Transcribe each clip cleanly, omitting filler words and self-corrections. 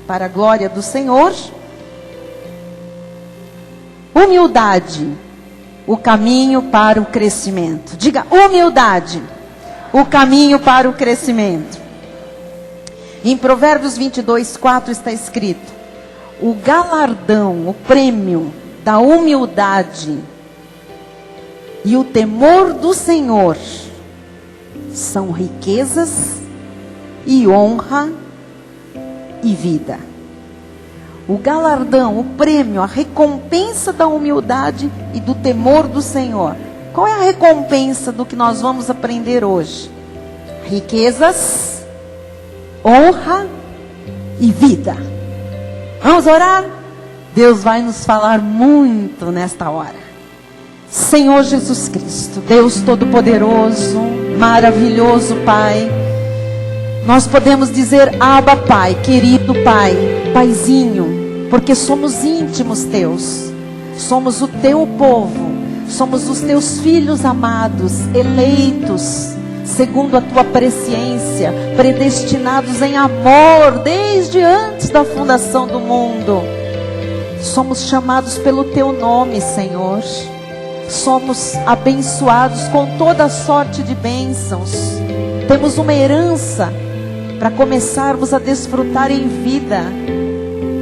para a glória do Senhor. Humildade, o caminho para o crescimento. Diga, humildade, o caminho para o crescimento. Em Provérbios 22:4 está escrito: o galardão, o prêmio da humildade e o temor do Senhor são riquezas e honra e vida. O galardão, o prêmio, a recompensa da humildade e do temor do Senhor. Qual é a recompensa do que nós vamos aprender hoje? Riquezas, honra e vida. Vamos orar? Deus vai nos falar muito nesta hora. Senhor Jesus Cristo, Deus Todo-Poderoso, maravilhoso Pai, nós podemos dizer Abba Pai, querido Pai, Paizinho, porque somos íntimos Teus, somos o Teu povo, somos os Teus filhos amados, eleitos, segundo a Tua presciência, predestinados em amor, desde antes da fundação do mundo. Somos chamados pelo Teu nome, Senhor. Somos abençoados com toda sorte de bênçãos. Temos uma herança para começarmos a desfrutar em vida.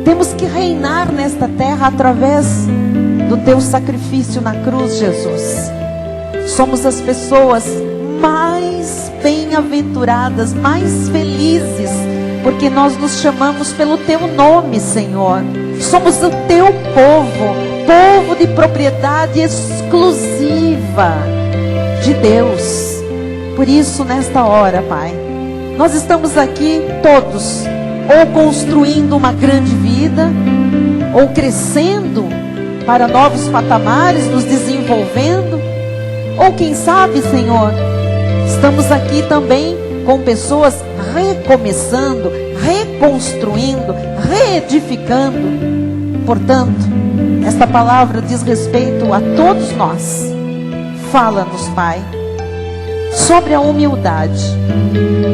Temos que reinar nesta terra através do Teu sacrifício na cruz, Jesus. Somos as pessoas mais bem-aventuradas, mais felizes, porque nós nos chamamos pelo Teu nome, Senhor. Somos o Teu povo, povo de propriedade exclusiva de Deus. Por isso, nesta hora, Pai, nós estamos aqui todos, ou construindo uma grande vida, ou crescendo para novos patamares, nos desenvolvendo, ou quem sabe, Senhor, estamos aqui também com pessoas recomeçando, reconstruindo, reedificando. Portanto, esta palavra diz respeito a todos nós. Fala-nos, Pai, sobre a humildade,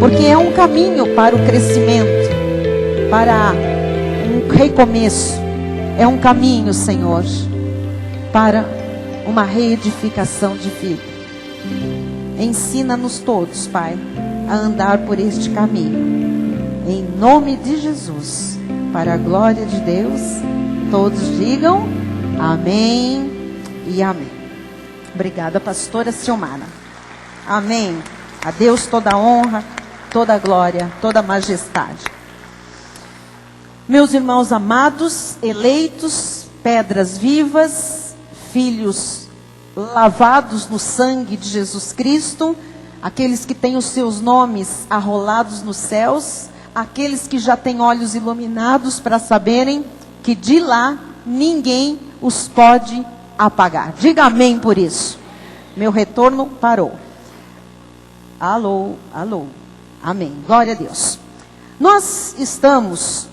porque é um caminho para o crescimento, para um recomeço. É um caminho, Senhor, para uma reedificação de vida. Ensina-nos todos, Pai, a andar por este caminho. Em nome de Jesus, para a glória de Deus, todos digam amém e amém. Obrigada, pastora Silmara. Amém. A Deus toda a honra, toda a glória, toda a majestade. Meus irmãos amados, eleitos, pedras vivas, filhos lavados no sangue de Jesus Cristo, aqueles que têm os seus nomes arrolados nos céus, aqueles que já têm olhos iluminados para saberem que de lá ninguém os pode apagar. Diga amém por isso. Meu retorno parou. Alô, alô. Amém. Glória a Deus. Nós estamos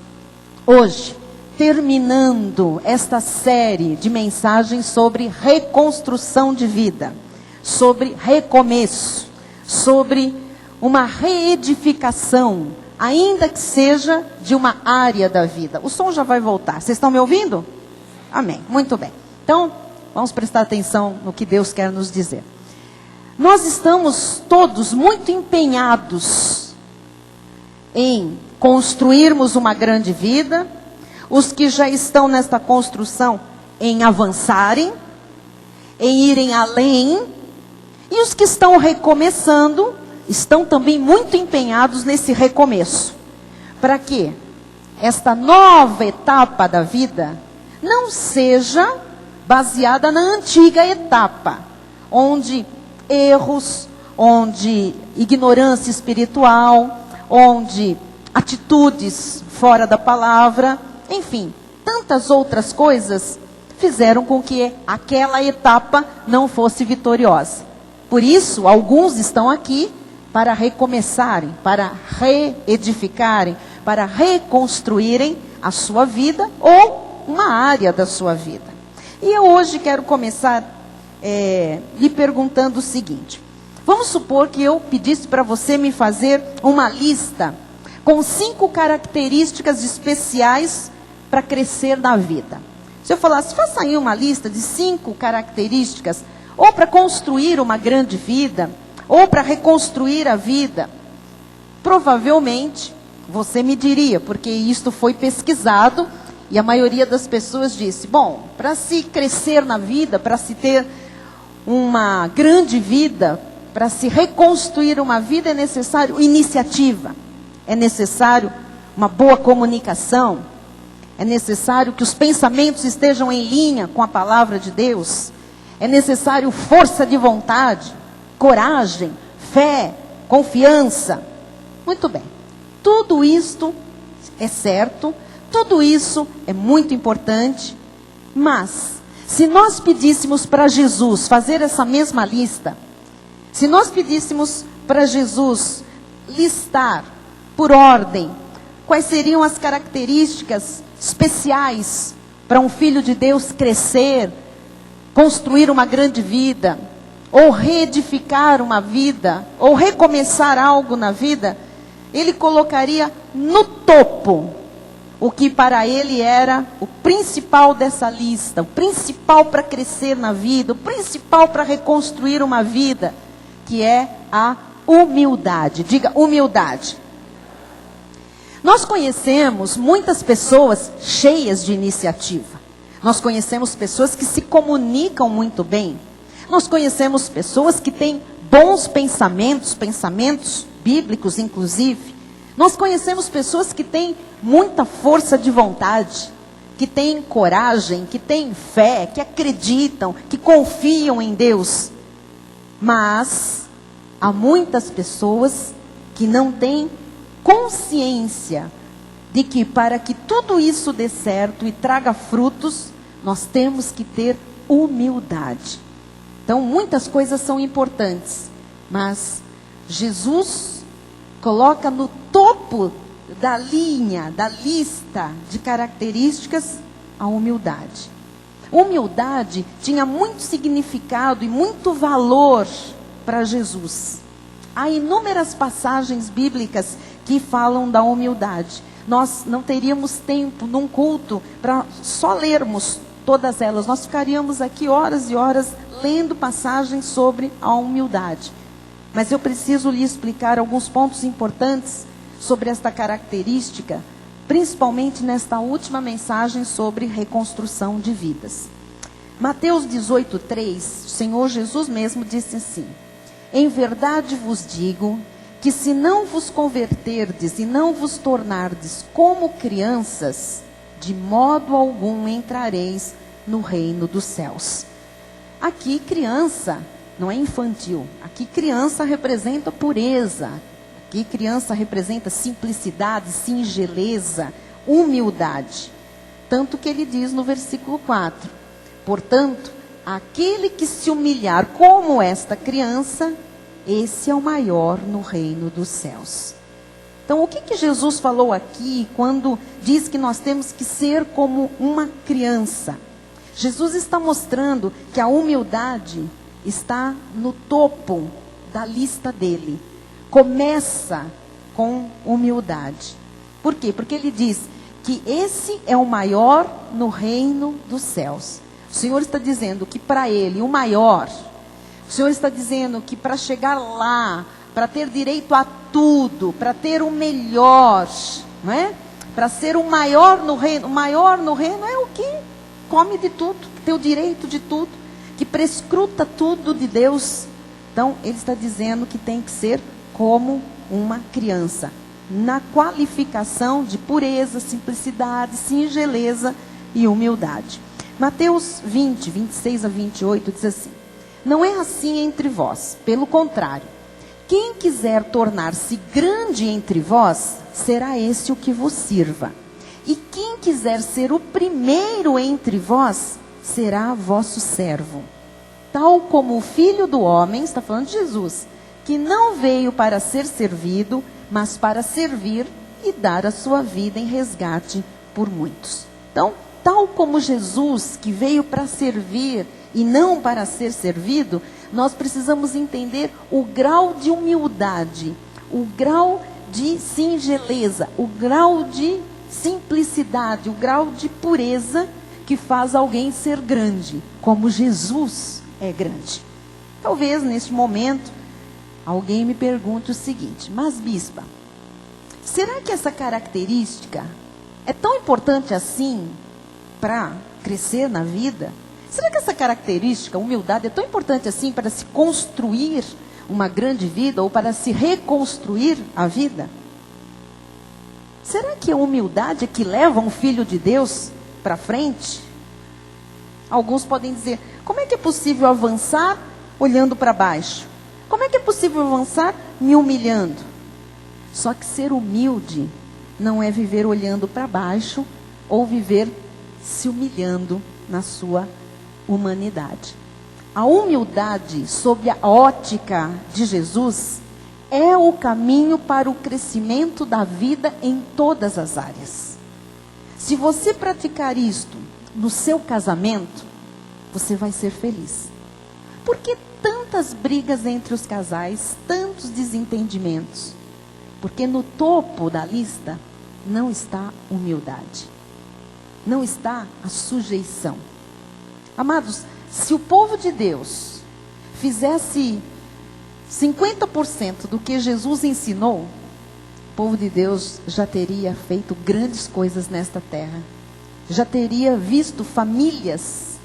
hoje terminando esta série de mensagens sobre reconstrução de vida, sobre recomeço, sobre uma reedificação, ainda que seja de uma área da vida. O som já vai voltar. Vocês estão me ouvindo? Amém. Muito bem. Então, vamos prestar atenção no que Deus quer nos dizer. Nós estamos todos muito empenhados em construirmos uma grande vida. Os que já estão nesta construção em avançarem, em irem além. E os que estão recomeçando estão também muito empenhados nesse recomeço. Para que esta nova etapa da vida não seja baseada na antiga etapa, onde erros, onde ignorância espiritual, onde atitudes fora da palavra, enfim, tantas outras coisas fizeram com que aquela etapa não fosse vitoriosa. Por isso, alguns estão aqui para recomeçarem, para reedificarem, para reconstruírem a sua vida ou uma área da sua vida. E eu hoje quero começar lhe perguntando o seguinte. Vamos supor que eu pedisse para você me fazer uma lista com 5 características especiais para crescer na vida. Se eu falasse, faça aí uma lista de 5 características, ou para construir uma grande vida, ou para reconstruir a vida, provavelmente você me diria, porque isto foi pesquisado, e a maioria das pessoas disse, bom, para se crescer na vida, para se ter uma grande vida, para se reconstruir uma vida, é necessário iniciativa, é necessário uma boa comunicação, é necessário que os pensamentos estejam em linha com a palavra de Deus, é necessário força de vontade, coragem, fé, confiança. Muito bem, tudo isto é certo, tudo isso é muito importante, mas se nós pedíssemos para Jesus fazer essa mesma lista, se nós pedíssemos para Jesus listar por ordem quais seriam as características especiais para um filho de Deus crescer, construir uma grande vida, ou reedificar uma vida, ou recomeçar algo na vida, ele colocaria no topo o que para ele era o principal dessa lista, o principal para crescer na vida, o principal para reconstruir uma vida, que é a humildade. Diga, humildade. Nós conhecemos muitas pessoas cheias de iniciativa. Nós conhecemos pessoas que se comunicam muito bem. Nós conhecemos pessoas que têm bons pensamentos, pensamentos bíblicos inclusive. Nós conhecemos pessoas que têm muita força de vontade, que têm coragem, que têm fé, que acreditam, que confiam em Deus. Mas há muitas pessoas que não têm consciência de que para que tudo isso dê certo e traga frutos, nós temos que ter humildade. Então, muitas coisas são importantes, mas Jesus coloca no topo da linha, da lista de características, a humildade. Humildade tinha muito significado e muito valor para Jesus. Há inúmeras passagens bíblicas que falam da humildade. Nós não teríamos tempo num culto para só lermos todas elas. Nós ficaríamos aqui horas e horas lendo passagens sobre a humildade. Mas eu preciso lhe explicar alguns pontos importantes sobre esta característica, principalmente nesta última mensagem sobre reconstrução de vidas. Mateus 18:3, o Senhor Jesus mesmo disse assim: em verdade vos digo que se não vos converterdes e não vos tornardes como crianças, de modo algum entrareis no reino dos céus. Aqui criança não é infantil, aqui criança representa pureza, aqui criança representa simplicidade, singeleza, humildade. Tanto que ele diz no versículo 4, portanto, aquele que se humilhar como esta criança, esse é o maior no reino dos céus. Então, o que Jesus falou aqui quando diz que nós temos que ser como uma criança? Jesus está mostrando que a humildade está no topo da lista dele. Começa com humildade. Por quê? Porque ele diz que esse é o maior no reino dos céus. O Senhor está dizendo que para ele o maior, o Senhor está dizendo que para chegar lá, para ter direito a tudo, para ter o melhor, não é? Para ser o maior no reino é o que come de tudo, que tem o direito de tudo, que prescruta tudo de Deus. Então, ele está dizendo que tem que ser como uma criança, na qualificação de pureza, simplicidade, singeleza e humildade. Mateus 20, 26 a 28 diz assim: não é assim entre vós, pelo contrário, quem quiser tornar-se grande entre vós, será esse o que vos sirva. E quem quiser ser o primeiro entre vós, será vosso servo. Tal como o Filho do Homem, está falando de Jesus, que não veio para ser servido, mas para servir e dar a sua vida em resgate por muitos. Então, tal como Jesus, que veio para servir e não para ser servido, nós precisamos entender o grau de humildade, o grau de singeleza, o grau de simplicidade, o grau de pureza que faz alguém ser grande, como Jesus é grande. Talvez neste momento alguém me pergunte o seguinte: mas bispa, será que essa característica é tão importante assim para crescer na vida? Será que essa característica, humildade, é tão importante assim para se construir uma grande vida ou para se reconstruir a vida? Será que a humildade é que leva um filho de Deus para frente? Alguns podem dizer: como é que é possível avançar olhando para baixo? Como é que é possível avançar me humilhando? Só que ser humilde não é viver olhando para baixo ou viver se humilhando na sua humanidade. A humildade, sob a ótica de Jesus, é o caminho para o crescimento da vida em todas as áreas. Se você praticar isto no seu casamento, você vai ser feliz. Por que tantas brigas entre os casais, tantos desentendimentos? Porque no topo da lista não está humildade, não está a sujeição. Amados, se o povo de Deus fizesse 50% do que Jesus ensinou, o povo de Deus já teria feito grandes coisas nesta terra. Já teria visto famílias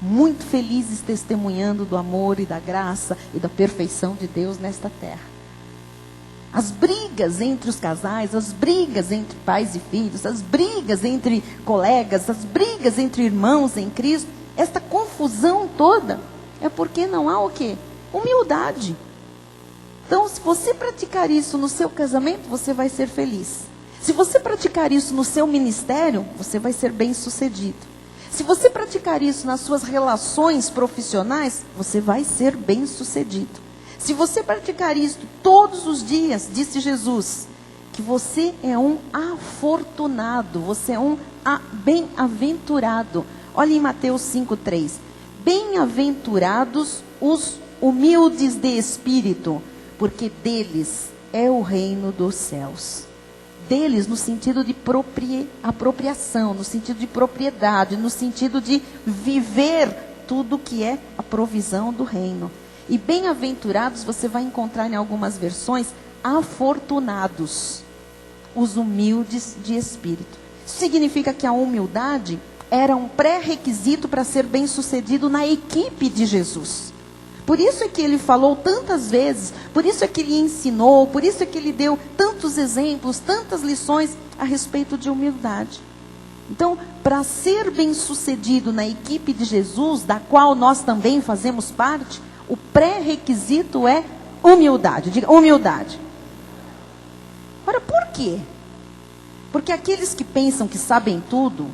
muito felizes testemunhando do amor e da graça e da perfeição de Deus nesta terra. As brigas entre os casais, as brigas entre pais e filhos, as brigas entre colegas, as brigas entre irmãos em Cristo, esta confusão toda é porque não há o quê? Humildade. Então, se você praticar isso no seu casamento, você vai ser feliz. Se você praticar isso no seu ministério, você vai ser bem-sucedido. Se você praticar isso nas suas relações profissionais, você vai ser bem-sucedido. Se você praticar isso todos os dias, disse Jesus, que você é um afortunado, você é um bem-aventurado. Olha em Mateus 5:3. Bem-aventurados os humildes de espírito, porque deles é o reino dos céus. Deles no sentido de apropriação, no sentido de propriedade, no sentido de viver tudo que é a provisão do reino. E bem-aventurados você vai encontrar em algumas versões afortunados, os humildes de espírito. Isso significa que a humildade era um pré-requisito para ser bem-sucedido na equipe de Jesus. Por isso é que ele falou tantas vezes, por isso é que ele ensinou, por isso é que ele deu tantos exemplos, tantas lições a respeito de humildade. Então, para ser bem-sucedido na equipe de Jesus, da qual nós também fazemos parte, o pré-requisito é humildade. Diga, humildade. Ora, por quê? Porque aqueles que pensam que sabem tudo,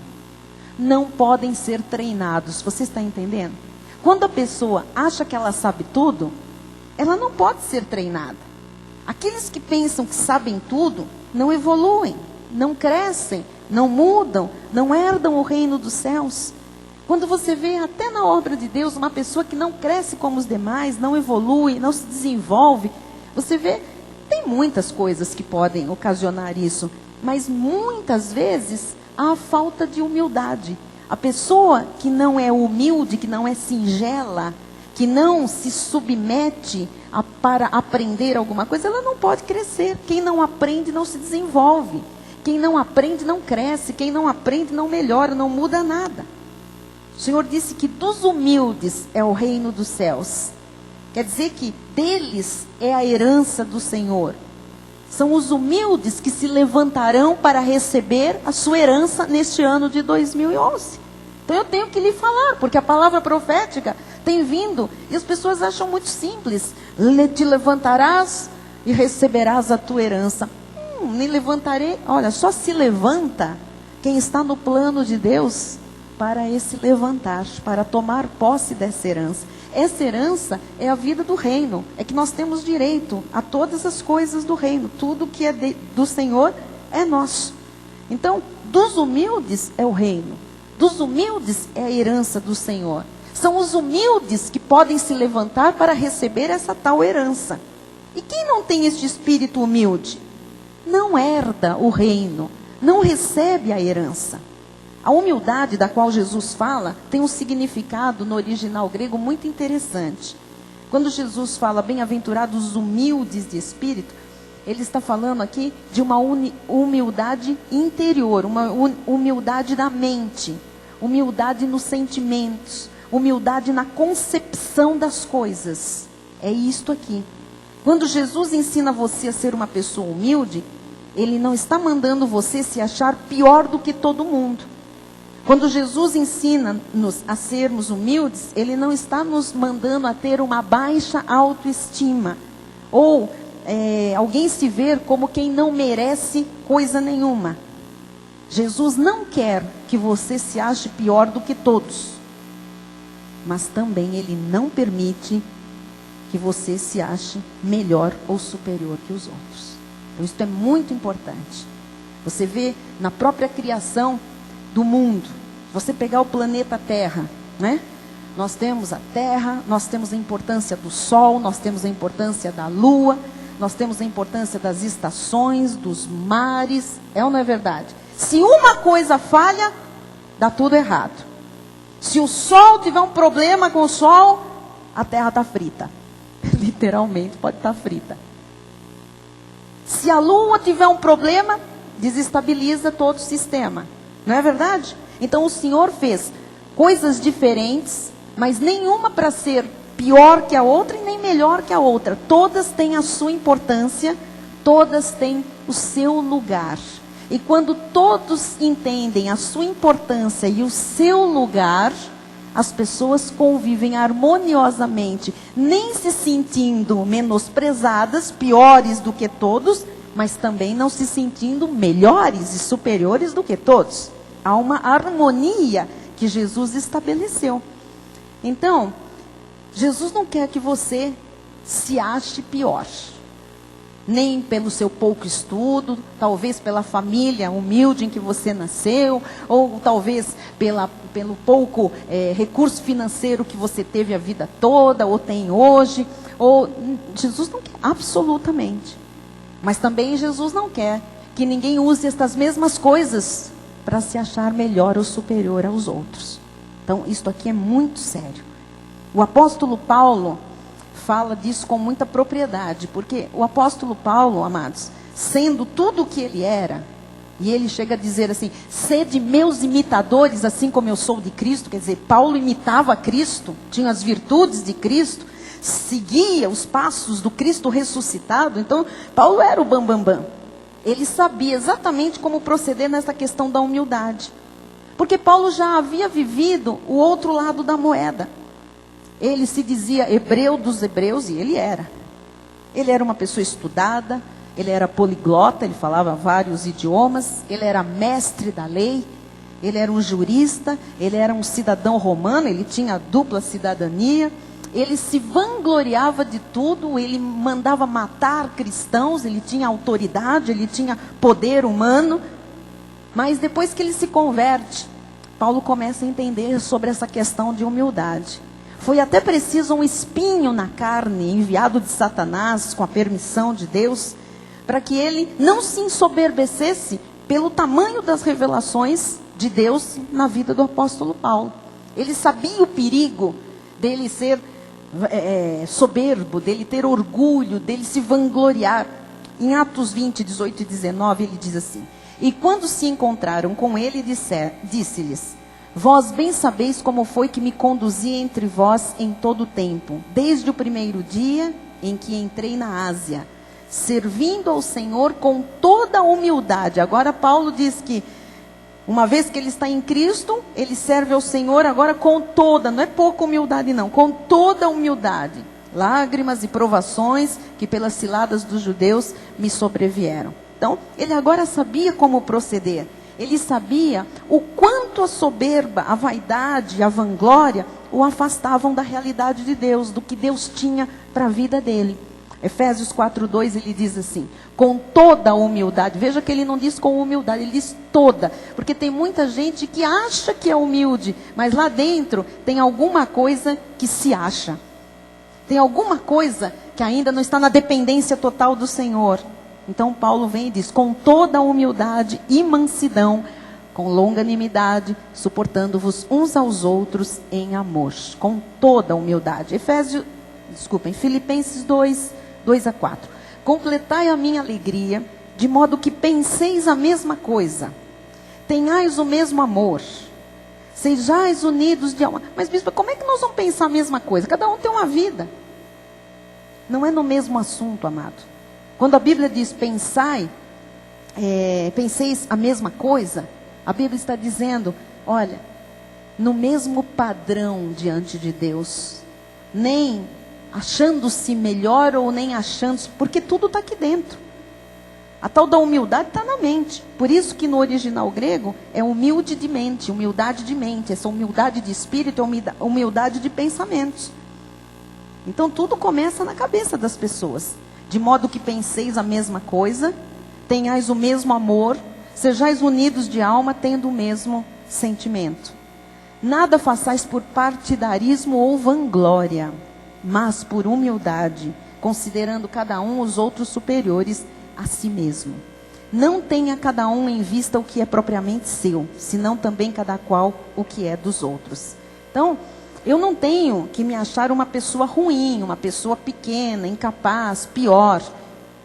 não podem ser treinados. Você está entendendo? Quando a pessoa acha que ela sabe tudo, ela não pode ser treinada. Aqueles que pensam que sabem tudo, não evoluem, não crescem, não mudam, não herdam o reino dos céus. Quando você vê até na obra de Deus, uma pessoa que não cresce como os demais, não evolui, não se desenvolve, você vê, tem muitas coisas que podem ocasionar isso, mas muitas vezes há falta de humildade. A pessoa que não é humilde, que não é singela, que não se submete para aprender alguma coisa, ela não pode crescer. Quem não aprende não se desenvolve. Quem não aprende não cresce. Quem não aprende não melhora, não muda nada. O Senhor disse que dos humildes é o reino dos céus. Quer dizer que deles é a herança do Senhor. São os humildes que se levantarão para receber a sua herança neste ano de 2011. Então eu tenho que lhe falar, porque a palavra profética tem vindo e as pessoas acham muito simples. Te levantarás e receberás a tua herança. Me levantarei. Olha, só se levanta quem está no plano de Deus para esse levantar, para tomar posse dessa herança. Essa herança é a vida do reino. É que nós temos direito a todas as coisas do reino. Tudo que é do Senhor é nosso. Então, dos humildes é o reino. Dos humildes é a herança do Senhor. São os humildes que podem se levantar para receber essa tal herança. E quem não tem este espírito humilde? não herda o reino, não recebe a herança. A humildade da qual Jesus fala tem um significado no original grego muito interessante. Quando Jesus fala bem-aventurados os humildes de espírito, ele está falando aqui de uma humildade interior, uma humildade da mente, humildade nos sentimentos, humildade na concepção das coisas. É isto aqui. Quando Jesus ensina você a ser uma pessoa humilde, ele não está mandando você se achar pior do que todo mundo. Quando Jesus ensina-nos a sermos humildes, ele não está nos mandando a ter uma baixa autoestima. Ou alguém se ver como quem não merece coisa nenhuma. Jesus não quer que você se ache pior do que todos. Mas também ele não permite que você se ache melhor ou superior que os outros. Então isso é muito importante. Você vê na própria criação do mundo, você pegar o planeta Terra, né? Nós temos a Terra, nós temos a importância do Sol, nós temos a importância da Lua, nós temos a importância das estações, dos mares, é ou não é verdade? Se uma coisa falha, dá tudo errado. Se o Sol tiver um problema com o Sol, a Terra está frita. Literalmente pode estar frita. Se a Lua tiver um problema, desestabiliza todo o sistema. Não é verdade? Então o Senhor fez coisas diferentes, mas nenhuma para ser pior que a outra e nem melhor que a outra. Todas têm a sua importância, todas têm o seu lugar. E quando todos entendem a sua importância e o seu lugar, as pessoas convivem harmoniosamente, nem se sentindo menosprezadas, piores do que todos, mas também não se sentindo melhores e superiores do que todos. Há uma harmonia que Jesus estabeleceu. Então, Jesus não quer que você se ache pior. Nem pelo seu pouco estudo, talvez pela família humilde em que você nasceu, ou talvez pelo pouco recurso financeiro que você teve a vida toda, ou tem hoje. Jesus não quer, absolutamente. Mas também Jesus não quer que ninguém use estas mesmas coisas para se achar melhor ou superior aos outros. Então, isso aqui é muito sério. O apóstolo Paulo fala disso com muita propriedade, porque o apóstolo Paulo, amados, sendo tudo o que ele era, e ele chega a dizer assim, sede meus imitadores, assim como eu sou de Cristo, quer dizer, Paulo imitava Cristo, tinha as virtudes de Cristo, seguia os passos do Cristo ressuscitado. Então, Paulo era o bambambam. Ele sabia exatamente como proceder nessa questão da humildade, porque Paulo já havia vivido o outro lado da moeda. Ele se dizia hebreu dos hebreus, e ele era. Ele era uma pessoa estudada, ele era poliglota, ele falava vários idiomas, ele era mestre da lei, ele era um jurista, ele era um cidadão romano, ele tinha dupla cidadania, ele se vangloriava de tudo, ele mandava matar cristãos, ele tinha autoridade, ele tinha poder humano. Mas depois que ele se converte, Paulo começa a entender sobre essa questão de humildade. Foi até preciso um espinho na carne, enviado de Satanás, com a permissão de Deus, para que ele não se ensoberbecesse pelo tamanho das revelações de Deus na vida do apóstolo Paulo. Ele sabia o perigo dele ser soberbo, dele ter orgulho, dele se vangloriar. Em Atos 20, 18 e 19, ele diz assim: e quando se encontraram com ele, disse-lhes: vós bem sabeis como foi que me conduzi entre vós em todo o tempo, desde o primeiro dia em que entrei na Ásia, servindo ao Senhor com toda a humildade. Agora Paulo diz que, uma vez que ele está em Cristo, ele serve ao Senhor agora com toda, não é pouca humildade não, com toda a humildade. Lágrimas e provações que pelas ciladas dos judeus me sobrevieram. Então, ele agora sabia como proceder. Ele sabia o quanto a soberba, a vaidade, a vanglória o afastavam da realidade de Deus, do que Deus tinha para a vida dele. Efésios 4:2, ele diz assim: com toda a humildade. Veja que ele não diz com humildade, ele diz toda. Porque tem muita gente que acha que é humilde, mas lá dentro tem alguma coisa que se acha. Tem alguma coisa que ainda não está na dependência total do Senhor. Então Paulo vem e diz, com toda a humildade e mansidão, com longanimidade, suportando-vos uns aos outros em amor. Com toda a humildade. Filipenses 2, 2-4. Completai a minha alegria, de modo que penseis a mesma coisa. Tenhais o mesmo amor. Sejais unidos de alma. Mas, bispo, como é que nós vamos pensar a mesma coisa? Cada um tem uma vida. Não é no mesmo assunto, amado. Quando a Bíblia diz penseis a mesma coisa, a Bíblia está dizendo, olha, no mesmo padrão diante de Deus. Nem achando-se melhor ou nem achando-se, porque tudo está aqui dentro. A tal da humildade está na mente. Por isso que no original grego é humilde de mente, humildade de mente. Essa humildade de espírito é humildade de pensamentos. Então tudo começa na cabeça das pessoas. De modo que penseis a mesma coisa, tenhais o mesmo amor, sejais unidos de alma, tendo o mesmo sentimento. Nada façais por partidarismo ou vanglória, mas por humildade, considerando cada um os outros superiores a si mesmo. Não tenha cada um em vista o que é propriamente seu, senão também cada qual o que é dos outros. Então, eu não tenho que me achar uma pessoa ruim, uma pessoa pequena, incapaz, pior.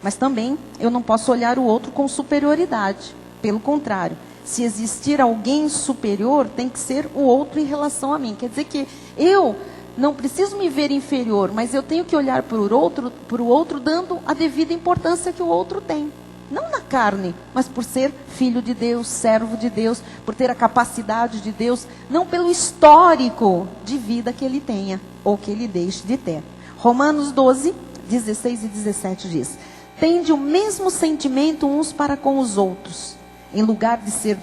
Mas também eu não posso olhar o outro com superioridade. Pelo contrário, se existir alguém superior, tem que ser o outro em relação a mim. Quer dizer que eu não preciso me ver inferior, mas eu tenho que olhar para o outro dando a devida importância que o outro tem. Não na carne, mas por ser filho de Deus, servo de Deus, por ter a capacidade de Deus, não pelo histórico de vida que ele tenha, ou que ele deixe de ter. Romanos 12, 16 e 17 diz, tende o mesmo sentimento uns para com os outros. Em lugar de ser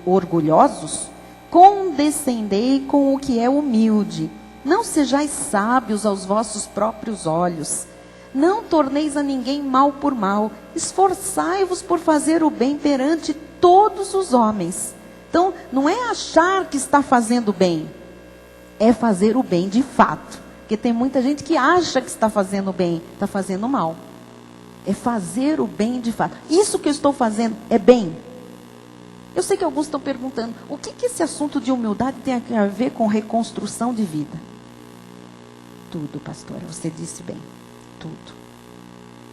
orgulhosos, condescendei com o que é humilde. Não sejais sábios aos vossos próprios olhos. Não torneis a ninguém mal por mal. Esforçai-vos por fazer o bem perante todos os homens. Então, não é achar que está fazendo bem. É fazer o bem de fato. Porque tem muita gente que acha que está fazendo bem, está fazendo mal. É fazer o bem de fato. Isso que eu estou fazendo é bem? Eu sei que alguns estão perguntando, o que esse assunto de humildade tem a ver com reconstrução de vida? Tudo, pastora, você disse bem. Tudo.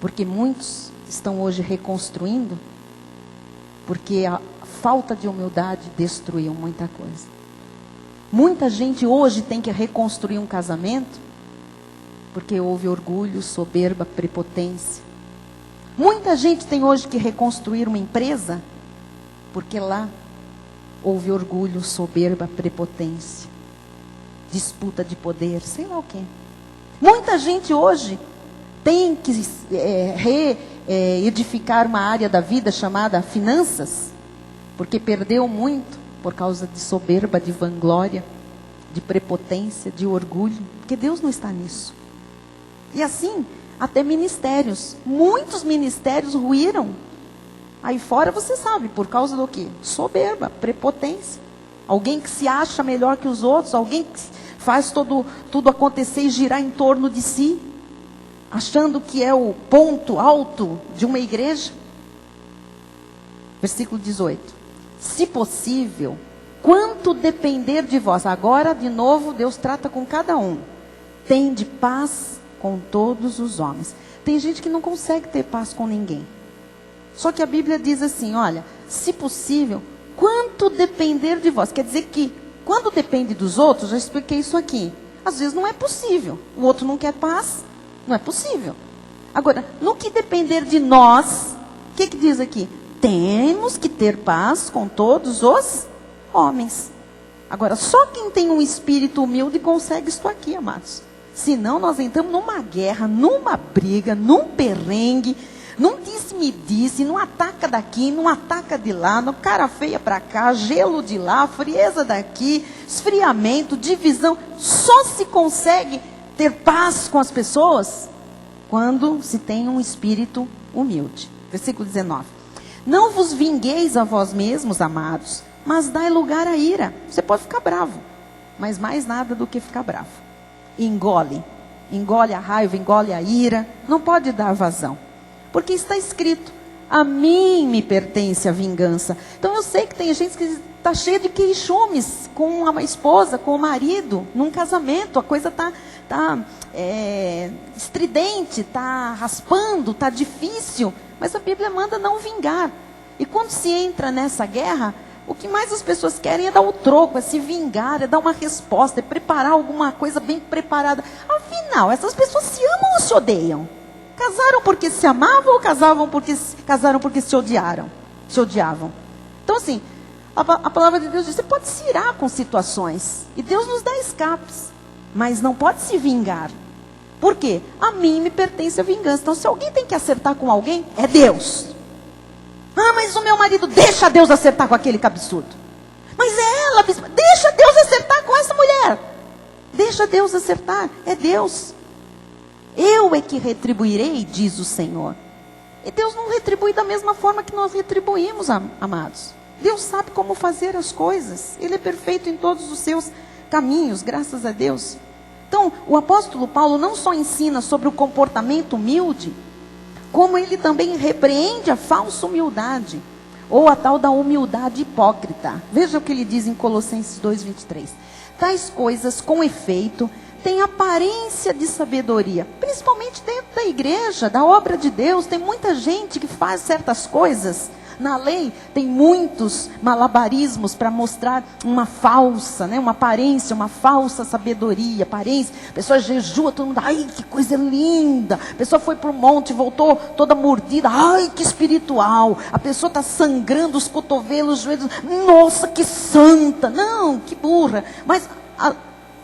Porque muitos estão hoje reconstruindo, porque a falta de humildade destruiu muita coisa. Muita gente hoje tem que reconstruir um casamento, porque houve orgulho, soberba, prepotência. Muita gente tem hoje que reconstruir uma empresa, porque lá houve orgulho, soberba, prepotência, disputa de poder, sei lá o quê. Muita gente hoje tem que edificar uma área da vida chamada finanças, porque perdeu muito por causa de soberba, de vanglória, de prepotência, de orgulho, porque Deus não está nisso. E assim, até ministérios, muitos ministérios ruíram. Aí fora você sabe, por causa do quê? Soberba, prepotência. Alguém que se acha melhor que os outros, alguém que faz tudo acontecer e girar em torno de si, achando que é o ponto alto de uma igreja. Versículo 18. Se possível, quanto depender de vós. Agora, de novo, Deus trata com cada um. Tende paz com todos os homens. Tem gente que não consegue ter paz com ninguém. Só que a Bíblia diz assim, olha, se possível, quanto depender de vós. Quer dizer que, quando depende dos outros, já expliquei isso aqui. Às vezes não é possível. O outro não quer paz, não é possível. Agora, no que depender de nós, o que diz aqui? Temos que ter paz com todos os homens. Agora, só quem tem um espírito humilde consegue isso aqui, amados. Senão nós entramos numa guerra, numa briga, num perrengue, num disse-me-disse, num ataca daqui, num ataca de lá, no cara feia para cá, gelo de lá, frieza daqui, esfriamento, divisão. Só se consegue ter paz com as pessoas quando se tem um espírito humilde. Versículo 19. Não vos vingueis a vós mesmos, amados, mas dai lugar à ira. Você pode ficar bravo, mas mais nada do que ficar bravo. Engole a raiva, engole a ira, não pode dar vazão. Porque está escrito, A mim me pertence a vingança. Então eu sei que tem gente que está cheia de queixumes com a esposa, com o marido, num casamento. A coisa está estridente, está raspando, está difícil. Mas a Bíblia manda não vingar. E quando se entra nessa guerra, o que mais as pessoas querem é dar o troco, é se vingar, é dar uma resposta, é preparar alguma coisa bem preparada. Afinal, essas pessoas se amam ou se odeiam? Casaram porque se amavam ou casaram porque se odiaram? Se odiavam. Então assim, a palavra de Deus diz, você pode se irar com situações. E Deus nos dá escapes. Mas não pode se vingar. Por quê? A mim me pertence a vingança. Então se alguém tem que acertar com alguém, é Deus. Ah, mas o meu marido, deixa Deus acertar com aquele cabeçudo. Mas é ela, bispa, deixa Deus acertar com essa mulher. Deixa Deus acertar, é Deus. Eu é que retribuirei, diz o Senhor. E Deus não retribui da mesma forma que nós retribuímos, amados. Deus sabe como fazer as coisas. Ele é perfeito em todos os seus caminhos, graças a Deus. Então, o apóstolo Paulo não só ensina sobre o comportamento humilde, como ele também repreende a falsa humildade, ou a tal da humildade hipócrita. Veja o que ele diz em Colossenses 2:23. Tais coisas, com efeito, têm aparência de sabedoria, principalmente dentro da igreja, da obra de Deus. Tem muita gente que faz certas coisas. Na lei tem muitos malabarismos para mostrar uma falsa, uma aparência, uma falsa sabedoria, aparência. A pessoa jejua, todo mundo, ai que coisa linda. A pessoa foi para o monte, voltou toda mordida, ai que espiritual. A pessoa está sangrando os cotovelos, os joelhos, nossa que santa. Não, que burra. Mas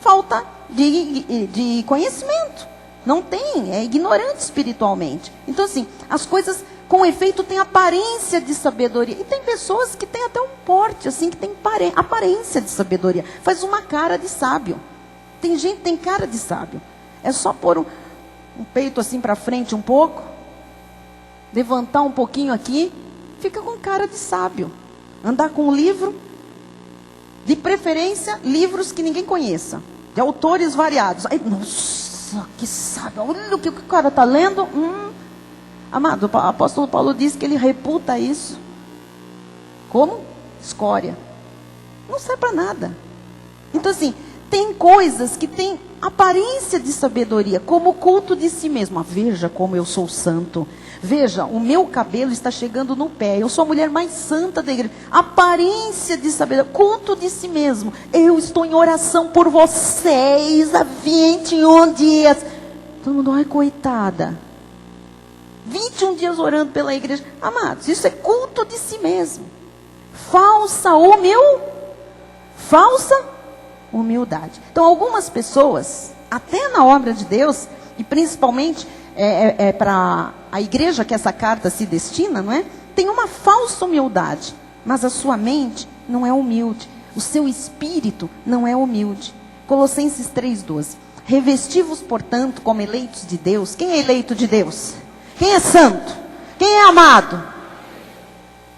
falta de conhecimento. Não tem, é ignorante espiritualmente. Então assim, as coisas com efeito têm aparência de sabedoria. E tem pessoas que têm até um porte, assim, que tem aparência de sabedoria. Faz uma cara de sábio. Tem gente que tem cara de sábio. É só pôr um peito assim para frente um pouco, levantar um pouquinho aqui, fica com cara de sábio. Andar com um livro, de preferência, livros que ninguém conheça, de autores variados. Aí, nossa, que sábio, olha o que o cara está lendo. Amado, o apóstolo Paulo diz que ele reputa isso como escória. Não serve para nada. Então assim, tem coisas que têm aparência de sabedoria, como o culto de si mesmo. Veja como eu sou santo. Veja, o meu cabelo está chegando no pé. Eu sou a mulher mais santa da igreja. Aparência de sabedoria, culto de si mesmo. Eu estou em oração por vocês há 21 dias. Todo mundo, ai coitada. 21 dias orando pela igreja. Amados, isso é culto de si mesmo. Falsa humildade. Então, algumas pessoas, até na obra de Deus, e principalmente para a igreja que essa carta se destina, não é? Tem uma falsa humildade, mas a sua mente não é humilde. O seu espírito não é humilde. Colossenses 3:12. Revesti-vos, portanto, como eleitos de Deus. Quem é eleito de Deus? Quem é santo? Quem é amado?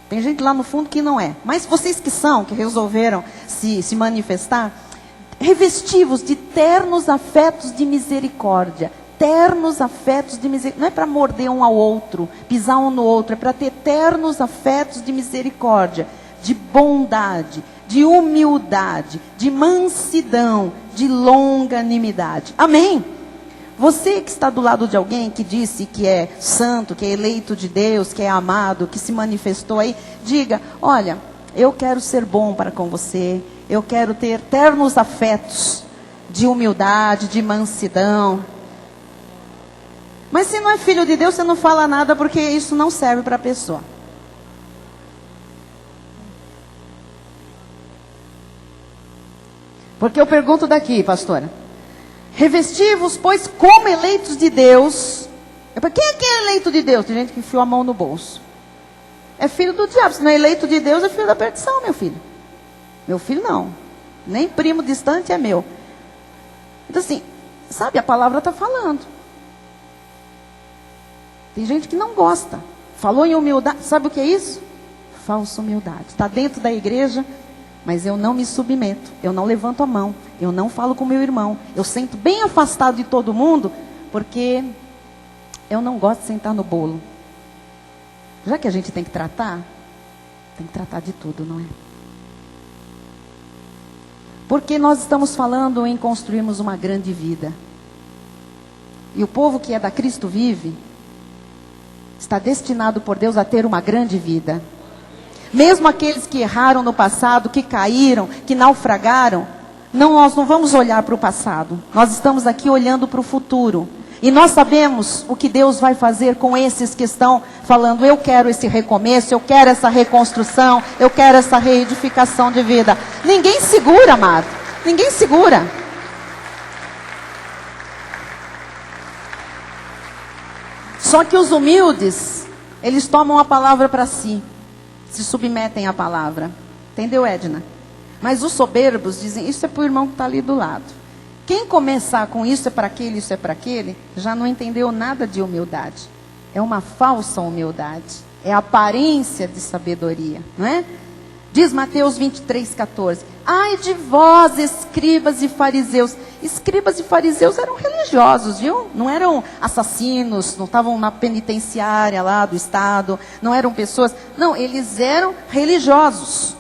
Tem gente lá no fundo que não é. Mas vocês que são, que resolveram se manifestar, revesti-vos de ternos afetos de misericórdia. Ternos afetos de misericórdia. Não é para morder um ao outro, pisar um no outro. É para ter ternos afetos de misericórdia, de bondade, de humildade, de mansidão, de longanimidade. Amém? Você que está do lado de alguém que disse que é santo, que é eleito de Deus, que é amado, que se manifestou aí, diga, olha, eu quero ser bom para com você, eu quero ter ternos afetos de humildade, de mansidão. Mas se não é filho de Deus, você não fala nada porque isso não serve para a pessoa. Porque eu pergunto daqui, pastora. Revesti-vos, pois, como eleitos de Deus. Quem é que é eleito de Deus? Tem gente que enfiou a mão no bolso. É filho do diabo. Se não é eleito de Deus, é filho da perdição, meu filho. Meu filho não. Nem primo distante é meu. Então assim, sabe, a palavra está falando. Tem gente que não gosta. Falou em humildade. Sabe o que é isso? Falsa humildade. Está dentro da igreja, mas eu não me submeto. Eu não levanto a mão. Eu não falo com meu irmão. Eu sento bem afastado de todo mundo, porque eu não gosto de sentar no bolo. Já que a gente tem que tratar de tudo, não é? Porque nós estamos falando em construirmos uma grande vida. E o povo que é da Cristo vive, está destinado por Deus a ter uma grande vida. Mesmo aqueles que erraram no passado, que caíram, que naufragaram, nós não vamos olhar para o passado. Nós estamos aqui olhando para o futuro. E nós sabemos o que Deus vai fazer com esses que estão falando, eu quero esse recomeço, eu quero essa reconstrução, eu quero essa reedificação de vida. Ninguém segura, amado. Ninguém segura. Só que os humildes, eles tomam a palavra para si. Se submetem à palavra. Entendeu, Edna? Mas os soberbos dizem, isso é para o irmão que está ali do lado. Quem começar com isso é para aquele, isso é para aquele, já não entendeu nada de humildade. É uma falsa humildade. É a aparência de sabedoria, não é? Diz Mateus 23:14. Ai de vós, escribas e fariseus. Escribas e fariseus eram religiosos, viu? Não eram assassinos, não estavam na penitenciária lá do Estado, não eram pessoas. Não, eles eram religiosos.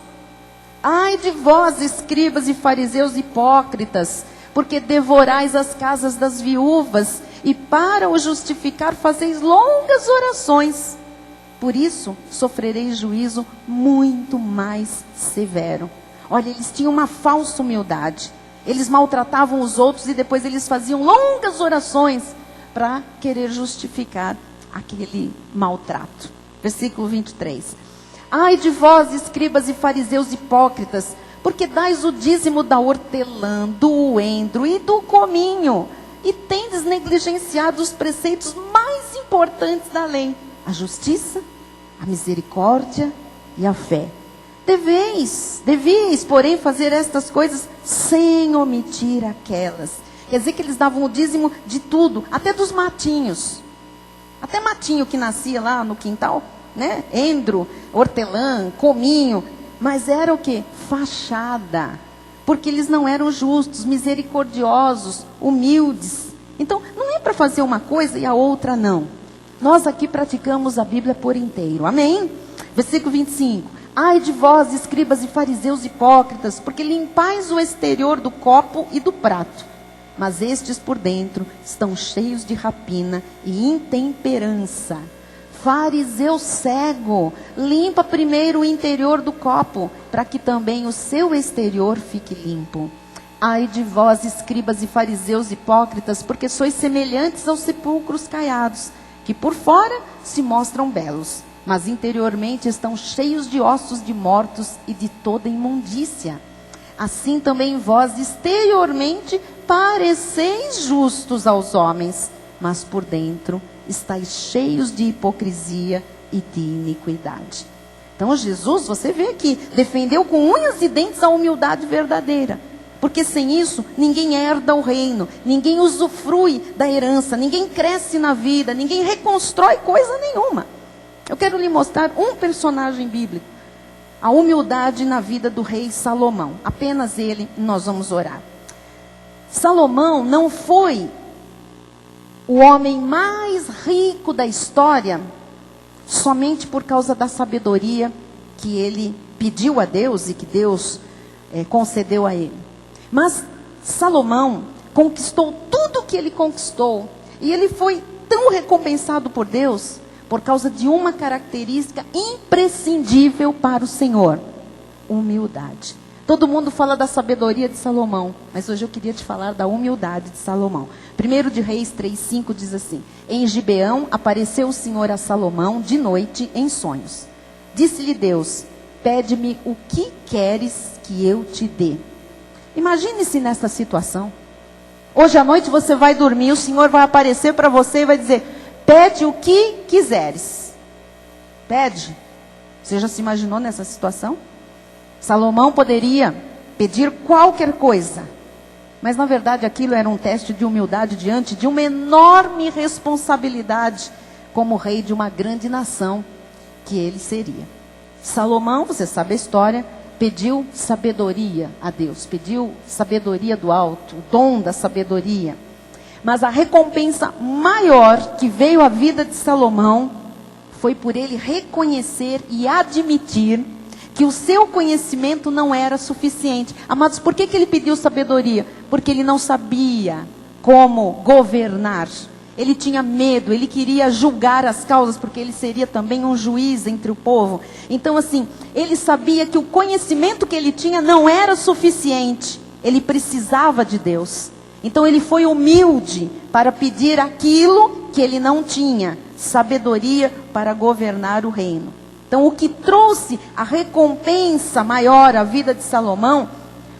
Ai de vós, escribas e fariseus hipócritas, porque devorais as casas das viúvas, e para o justificar fazeis longas orações. Por isso, sofrereis juízo muito mais severo. Olha, eles tinham uma falsa humildade. Eles maltratavam os outros e depois eles faziam longas orações para querer justificar aquele maltrato. Versículo 23. Ai de vós, escribas e fariseus hipócritas, porque dais o dízimo da hortelã, do endro e do cominho, e tendes negligenciado os preceitos mais importantes da lei, a justiça, a misericórdia e a fé. Deveis, porém, fazer estas coisas sem omitir aquelas. Quer dizer que eles davam o dízimo de tudo, até dos matinhos. Até matinho que nascia lá no quintal, né? Endro, hortelã, cominho. Mas era o quê? Fachada. Porque eles não eram justos, misericordiosos, humildes. Então, não é para fazer uma coisa e a outra não. Nós aqui praticamos a Bíblia por inteiro. Amém? Versículo 25. Ai de vós, escribas e fariseus hipócritas, porque limpais o exterior do copo e do prato, mas estes por dentro estão cheios de rapina e intemperança. Fariseu cego, limpa primeiro o interior do copo, para que também o seu exterior fique limpo. Ai de vós, escribas e fariseus hipócritas, porque sois semelhantes aos sepulcros caiados, que por fora se mostram belos, mas interiormente estão cheios de ossos de mortos e de toda imundícia. Assim também vós exteriormente pareceis justos aos homens, mas por dentro estáis cheios de hipocrisia e de iniquidade. Então Jesus, você vê aqui, defendeu com unhas e dentes a humildade verdadeira. Porque sem isso, ninguém herda o reino, ninguém usufrui da herança, ninguém cresce na vida, ninguém reconstrói coisa nenhuma. Eu quero lhe mostrar um personagem bíblico. A humildade na vida do rei Salomão. Apenas ele, nós vamos orar. Salomão não foi o homem mais rico da história somente por causa da sabedoria que ele pediu a Deus e que Deus concedeu a ele. Mas Salomão conquistou tudo o que ele conquistou. E ele foi tão recompensado por Deus por causa de uma característica imprescindível para o Senhor: humildade. Todo mundo fala da sabedoria de Salomão, mas hoje eu queria te falar da humildade de Salomão. 1 de Reis 3:5 diz assim: em Gibeão apareceu o Senhor a Salomão de noite em sonhos. Disse-lhe Deus: pede-me o que queres que eu te dê. Imagine-se nessa situação. Hoje à noite você vai dormir, o Senhor vai aparecer para você e vai dizer: pede o que quiseres. Pede. Você já se imaginou nessa situação? Salomão poderia pedir qualquer coisa, mas na verdade aquilo era um teste de humildade diante de uma enorme responsabilidade como rei de uma grande nação que ele seria. Salomão, você sabe a história, pediu sabedoria a Deus, pediu sabedoria do alto, o dom da sabedoria. Mas a recompensa maior que veio à vida de Salomão foi por ele reconhecer e admitir que o seu conhecimento não era suficiente. Amados, por que ele pediu sabedoria? Porque ele não sabia como governar. Ele tinha medo, ele queria julgar as causas, porque ele seria também um juiz entre o povo. Então assim, ele sabia que o conhecimento que ele tinha não era suficiente. Ele precisava de Deus. Então ele foi humilde para pedir aquilo que ele não tinha, sabedoria para governar o reino. Então o que trouxe a recompensa maior à vida de Salomão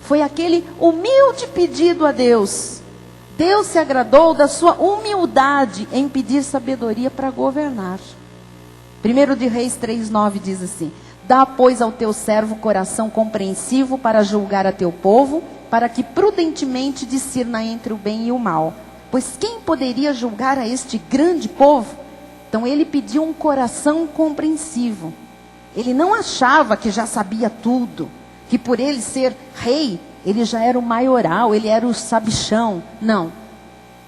foi aquele humilde pedido a Deus. Deus se agradou da sua humildade em pedir sabedoria para governar. 1 de Reis 3:9 diz assim: dá, pois, ao teu servo coração compreensivo para julgar a teu povo, para que prudentemente discirna entre o bem e o mal. Pois quem poderia julgar a este grande povo? Então ele pediu um coração compreensivo. Ele não achava que já sabia tudo, que por ele ser rei, ele já era o maioral, ele era o sabichão. Não.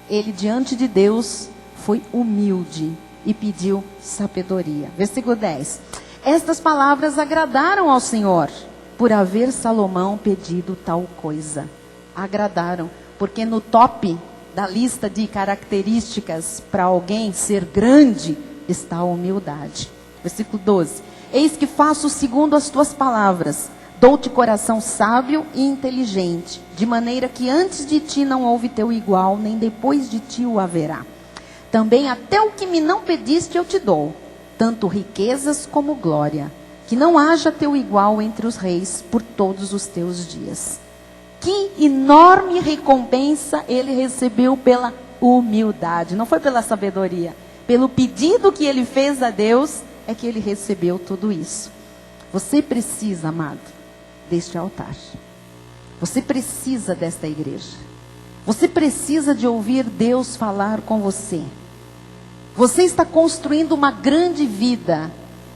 Ele diante de Deus foi humilde e pediu sabedoria. Versículo 10. Estas palavras agradaram ao Senhor, por haver Salomão pedido tal coisa. Agradaram, porque no top da lista de características para alguém ser grande está a humildade. Versículo 12. Eis que faço segundo as tuas palavras. Dou-te coração sábio e inteligente, de maneira que antes de ti não houve teu igual, nem depois de ti o haverá. Também até o que me não pediste eu te dou, tanto riquezas como glória, que não haja teu igual entre os reis por todos os teus dias. Que enorme recompensa ele recebeu pela humildade, não foi pela sabedoria, pelo pedido que ele fez a Deus, é que ele recebeu tudo isso. Você precisa, amado, deste altar. Você precisa desta igreja. Você precisa de ouvir Deus falar com você. Você está construindo uma grande vida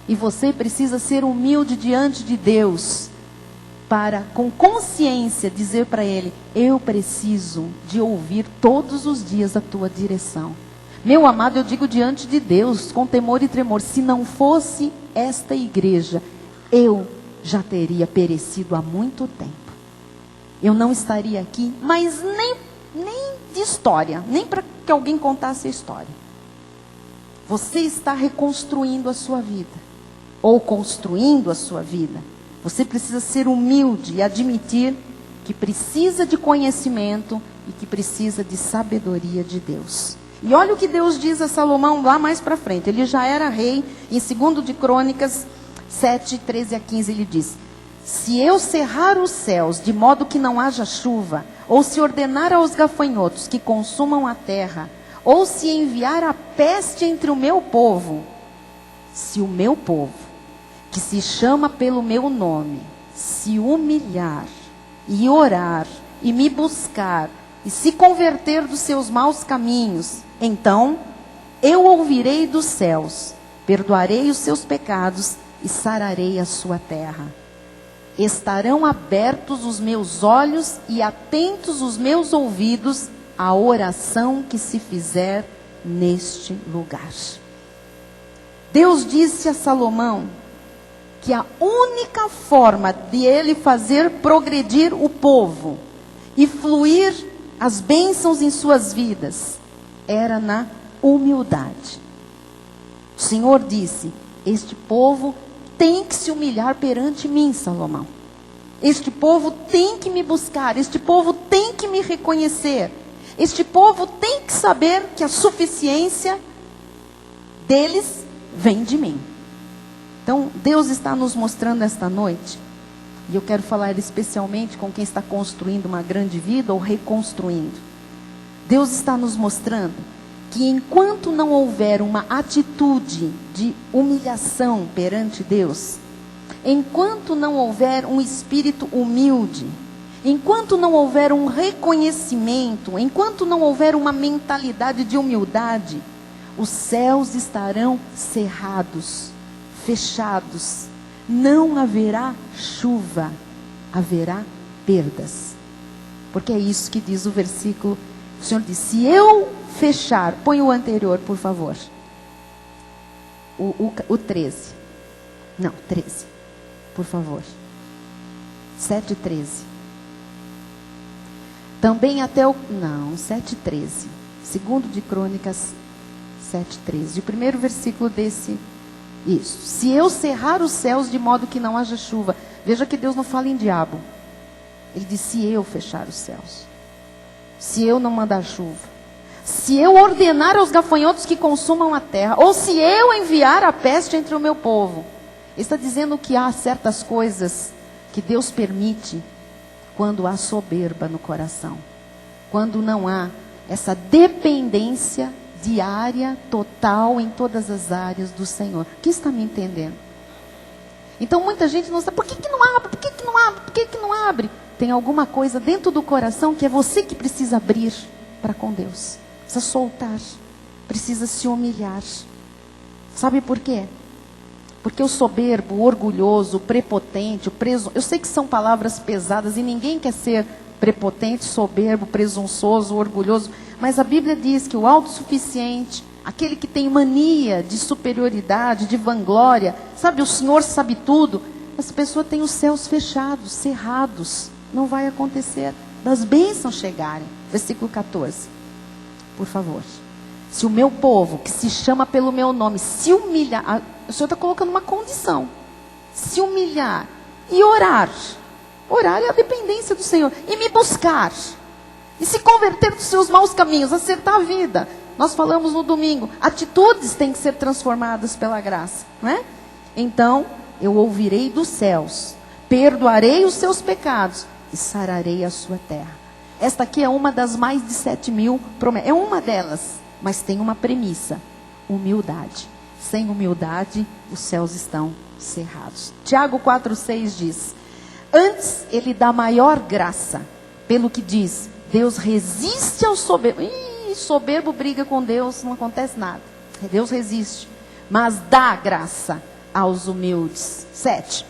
e você precisa ser humilde diante de Deus para, com consciência, dizer para Ele: eu preciso de ouvir todos os dias a tua direção. Meu amado, eu digo diante de Deus, com temor e tremor, se não fosse esta igreja, eu já teria perecido há muito tempo. Eu não estaria aqui, mas nem de história, nem para que alguém contasse a história. Você está reconstruindo a sua vida, ou construindo a sua vida. Você precisa ser humilde e admitir que precisa de conhecimento e que precisa de sabedoria de Deus. E olha o que Deus diz a Salomão lá mais para frente. Ele já era rei, em 2 de Crônicas 7, 13 a 15, ele diz: se eu cerrar os céus de modo que não haja chuva, ou se ordenar aos gafanhotos que consumam a terra, ou se enviar a peste entre o meu povo, se o meu povo, que se chama pelo meu nome, se humilhar e orar e me buscar e se converter dos seus maus caminhos, então eu ouvirei dos céus, perdoarei os seus pecados e sararei a sua terra. Estarão abertos os meus olhos e atentos os meus ouvidos à oração que se fizer neste lugar. Deus disse a Salomão que a única forma de ele fazer progredir o povo e fluir as bênçãos em suas vidas era na humildade. O Senhor disse: este povo tem que se humilhar perante mim, Salomão. Este povo tem que me buscar, este povo tem que me reconhecer. Este povo tem que saber que a suficiência deles vem de mim. Então, Deus está nos mostrando esta noite, e eu quero falar especialmente com quem está construindo uma grande vida ou reconstruindo. Deus está nos mostrando que enquanto não houver uma atitude de humilhação perante Deus, enquanto não houver um espírito humilde, enquanto não houver um reconhecimento, enquanto não houver uma mentalidade de humildade, os céus estarão cerrados, fechados, não haverá chuva, haverá perdas. Porque é isso que diz o versículo. O Senhor diz: se eu fechar, põe o anterior, por favor. o 13. Não, 13. Por favor. 7:13. Também até o... Não, 7:13. Segundo de Crônicas 7:13. O primeiro versículo desse... Isso. Se eu cerrar os céus de modo que não haja chuva. Veja que Deus não fala em diabo. Ele diz, se eu fechar os céus. Se eu não mandar chuva. Se eu ordenar aos gafanhotos que consumam a terra. Ou se eu enviar a peste entre o meu povo. Ele está dizendo que há certas coisas que Deus permite quando há soberba no coração. Quando não há essa dependência diária, total, em todas as áreas do Senhor. Quem está me entendendo? Então muita gente não sabe, por que não abre? Por que não abre? Por que não abre? Tem alguma coisa dentro do coração que é você que precisa abrir para com Deus. Precisa soltar. Precisa se humilhar. Sabe por quê? Porque o soberbo, o orgulhoso, o prepotente, eu sei que são palavras pesadas e ninguém quer ser prepotente, soberbo, presunçoso, orgulhoso. Mas a Bíblia diz que o autossuficiente, aquele que tem mania de superioridade, de vanglória, sabe, o Senhor sabe tudo. Essa pessoa tem os céus fechados, cerrados. Não vai acontecer das bênçãos chegarem. Versículo 14. Por favor. Se o meu povo, que se chama pelo meu nome, se humilhar... O Senhor está colocando uma condição. Se humilhar e orar. Orar é a dependência do Senhor. E me buscar. E se converter dos seus maus caminhos, acertar a vida. Nós falamos no domingo, atitudes têm que ser transformadas pela graça, não é? Então, eu ouvirei dos céus, perdoarei os seus pecados e sararei a sua terra. Esta aqui é uma das mais de 7.000 promessas. É uma delas, mas tem uma premissa: humildade. Sem humildade, os céus estão cerrados. Tiago 4,6 diz: antes ele dá maior graça, pelo que diz, Deus resiste ao soberbo. Soberbo briga com Deus, não acontece nada. Deus resiste, mas dá graça aos humildes. 7.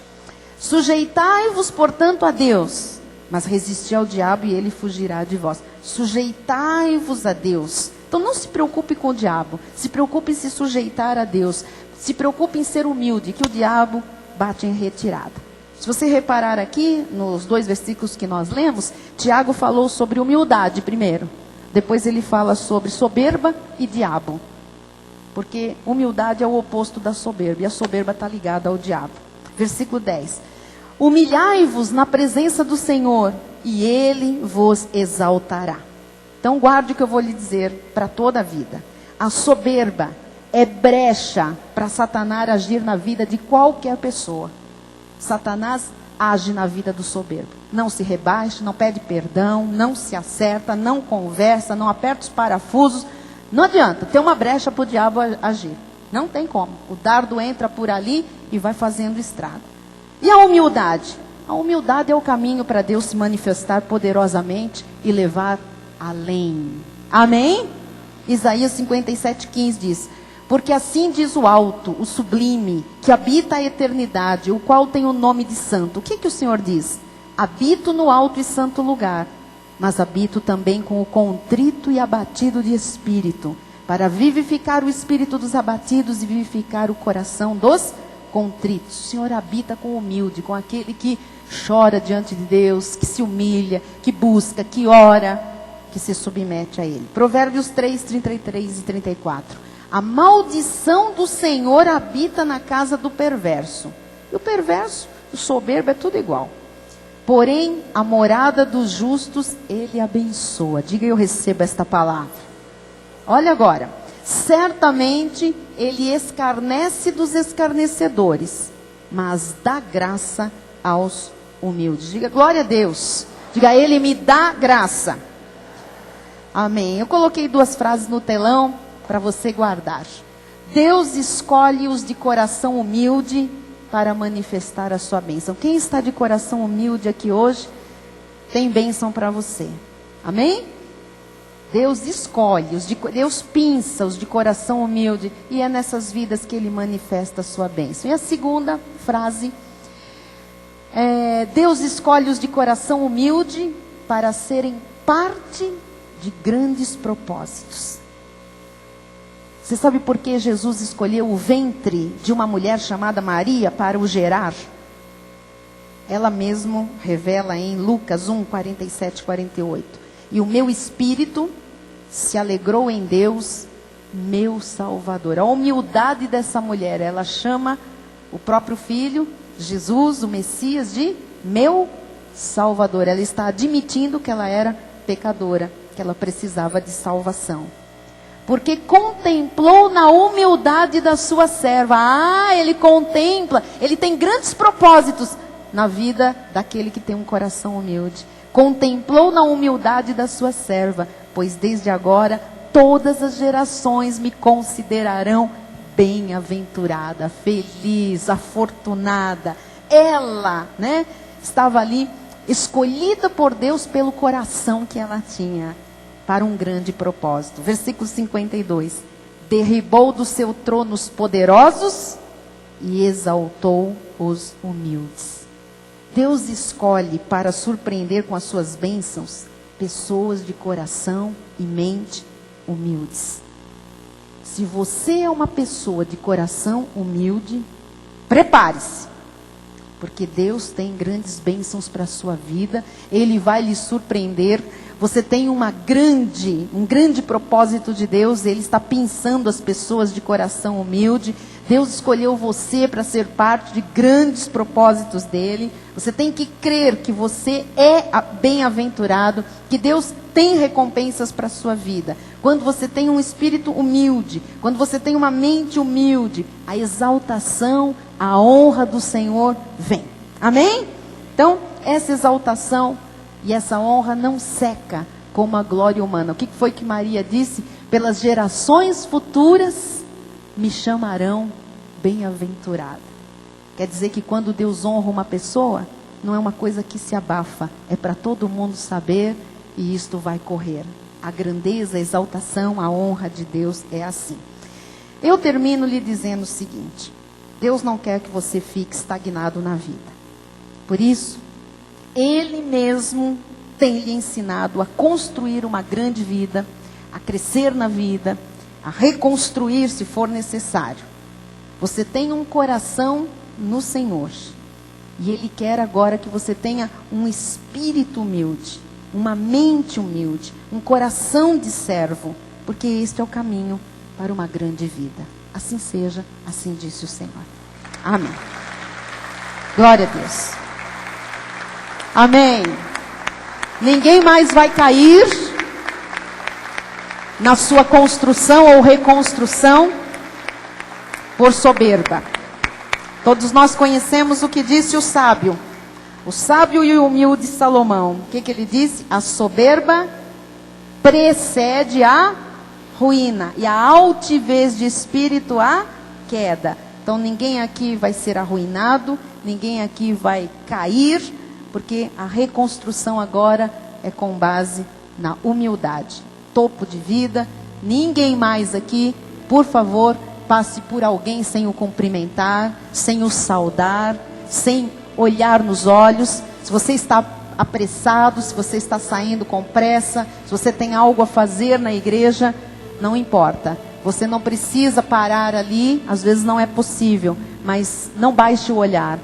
Sujeitai-vos, portanto, a Deus, mas resisti ao diabo e ele fugirá de vós. Sujeitai-vos a Deus. Então não se preocupe com o diabo, se preocupe em se sujeitar a Deus. Se preocupe em ser humilde, que o diabo bate em retirada. Se você reparar aqui, nos 2 versículos que nós lemos, Tiago falou sobre humildade primeiro. Depois ele fala sobre soberba e diabo. Porque humildade é o oposto da soberba. E a soberba está ligada ao diabo. Versículo 10. Humilhai-vos na presença do Senhor, e Ele vos exaltará. Então guarde o que eu vou lhe dizer para toda a vida. A soberba é brecha para Satanás agir na vida de qualquer pessoa. Satanás age na vida do soberbo. Não se rebaixa, não pede perdão, não se acerta, não conversa, não aperta os parafusos. Não adianta, tem uma brecha para o diabo agir. Não tem como. O dardo entra por ali e vai fazendo estrada. E a humildade? A humildade é o caminho para Deus se manifestar poderosamente e levar além. Amém? Isaías 57:15 diz: porque assim diz o alto, o sublime, que habita a eternidade, o qual tem o nome de santo. O que o Senhor diz? Habito no alto e santo lugar, mas habito também com o contrito e abatido de espírito, para vivificar o espírito dos abatidos e vivificar o coração dos contritos. O Senhor habita com o humilde, com aquele que chora diante de Deus, que se humilha, que busca, que ora, que se submete a Ele. Provérbios 3, 33 e 34. A maldição do Senhor habita na casa do perverso. E o perverso, o soberbo, é tudo igual. Porém, a morada dos justos, Ele abençoa. Diga, eu recebo esta palavra. Olha agora. Certamente, Ele escarnece dos escarnecedores, mas dá graça aos humildes. Diga, glória a Deus. Diga, Ele me dá graça. Amém. Eu coloquei 2 frases no telão para você guardar. Deus escolhe os de coração humilde para manifestar a sua bênção. Quem está de coração humilde aqui hoje, tem bênção para você. Amém? Deus escolhe, Deus pinça os de coração humilde, e é nessas vidas que Ele manifesta a sua bênção. E a segunda frase, Deus escolhe os de coração humilde para serem parte de grandes propósitos. Você sabe por que Jesus escolheu o ventre de uma mulher chamada Maria para o gerar? Ela mesma revela em Lucas 1, 47, 48. E o meu espírito se alegrou em Deus, meu Salvador. A humildade dessa mulher, ela chama o próprio Filho, Jesus, o Messias, de meu Salvador. Ela está admitindo que ela era pecadora, que ela precisava de salvação. Porque contemplou na humildade da sua serva. Ele contempla, ele tem grandes propósitos na vida daquele que tem um coração humilde. Contemplou na humildade da sua serva, pois desde agora todas as gerações me considerarão bem-aventurada, feliz, afortunada. Ela, estava ali escolhida por Deus pelo coração que ela tinha, para um grande propósito. Versículo 52. Derribou do seu trono os poderosos e exaltou os humildes. Deus escolhe para surpreender com as suas bênçãos pessoas de coração e mente humildes. Se você é uma pessoa de coração humilde, prepare-se, porque Deus tem grandes bênçãos para a sua vida. Ele vai lhe surpreender. Você tem um grande propósito de Deus. Ele está pensando as pessoas de coração humilde. Deus escolheu você para ser parte de grandes propósitos dele. Você tem que crer que você é bem-aventurado, que Deus tem recompensas para a sua vida. Quando você tem um espírito humilde, quando você tem uma mente humilde, a exaltação, a honra do Senhor vem. Amém? Então, essa exaltação e essa honra não seca como a glória humana. O que foi que Maria disse? Pelas gerações futuras me chamarão bem-aventurada. Quer dizer que quando Deus honra uma pessoa, não é uma coisa que se abafa, é para todo mundo saber, e isto vai correr. A grandeza, a exaltação, a honra de Deus é assim. Eu termino lhe dizendo o seguinte: Deus não quer que você fique estagnado na vida. Por isso, Ele mesmo tem lhe ensinado a construir uma grande vida, a crescer na vida, a reconstruir se for necessário. Você tem um coração no Senhor, e Ele quer agora que você tenha um espírito humilde, uma mente humilde, um coração de servo, porque este é o caminho para uma grande vida. Assim seja, assim disse o Senhor. Amém. Glória a Deus. Amém. Ninguém mais vai cair na sua construção ou reconstrução por soberba. Todos nós conhecemos o que disse o sábio e o humilde Salomão. O que ele disse? A soberba precede a ruína, e a altivez de espírito a queda. Então ninguém aqui vai ser arruinado, ninguém aqui vai cair, porque a reconstrução agora é com base na humildade. Topo de vida. Ninguém mais aqui, por favor, passe por alguém sem o cumprimentar, sem o saudar, sem olhar nos olhos. Se você está apressado, se você está saindo com pressa, se você tem algo a fazer na igreja, não importa. Você não precisa parar ali, às vezes não é possível, mas não baixe o olhar.